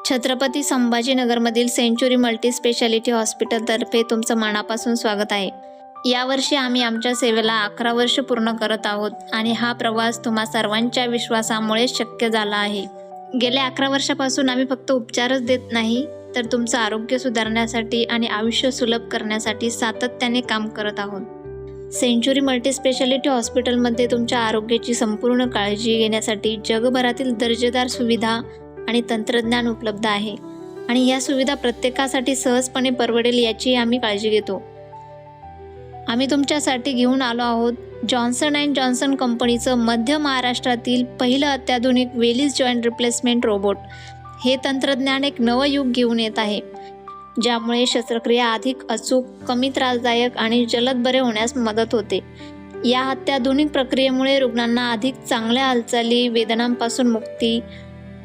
Chhatrapati संभाजीनगरमधील century multi speciality हॉस्पिटलतर्फे तुमचं मनापासून स्वागत आहे। यावर्षी आम्ही आमच्या सेवेला 11 वर्ष पूर्ण करत आहोत आणि हा प्रवास तुम्हा सर्वांच्या विश्वासामुळे शक्य झाला आहे। गेल्या 11 वर्षापासून आम्ही फक्त उपचारच देत नाही, तर तुमचं आरोग्य सुधारण्यासाठी आणि आयुष्य सुलभ करण्यासाठी सातत्याने काम करत आहोत। सेंच्युरी मल्टी स्पेशालिटी हॉस्पिटलमध्ये तुमच्या आरोग्याची संपूर्ण काळजी घेण्यासाठी जगभरातील दर्जेदार सुविधा आणि तंत्रज्ञान उपलब्ध आहे आणि या सुविधा प्रत्येकासाठी सहजपणे परवडेल याची आम्ही काळजी घेतो। आम्ही तुमच्यासाठी घेऊन आलो आहोत जॉन्सन अँड जॉन्सन कंपनीचं मध्य महाराष्ट्रातील पहिलं अत्याधुनिक वेलीज जॉईंट रिप्लेसमेंट रोबोट। हे तंत्रज्ञान एक नवं युग घेऊन येत आहे, ज्यामुळे शस्त्रक्रिया अधिक अचूक, कमी त्रासदायक आणि जलद बरे होण्यास मदत होते। या अत्याधुनिक प्रक्रियेमुळे रुग्णांना अधिक चांगल्या हालचाली, वेदनांपासून मुक्ती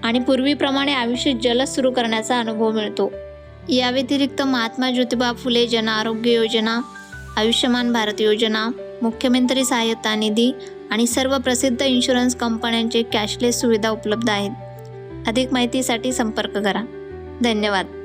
आणि पूर्वीप्रमाणे आयुष्य जलद सुरू करण्याचा अनुभव मिळतो। या व्यतिरिक्त महात्मा ज्योतिबा फुले जन आरोग्य योजना, आयुष्यमान भारत योजना, मुख्यमंत्री सहाय्यता निधी आणि सर्व प्रसिद्ध इन्शुरन्स कंपन्यांचे कॅशलेस सुविधा उपलब्ध आहेत। अधिक माहितीसाठी संपर्क करा। धन्यवाद।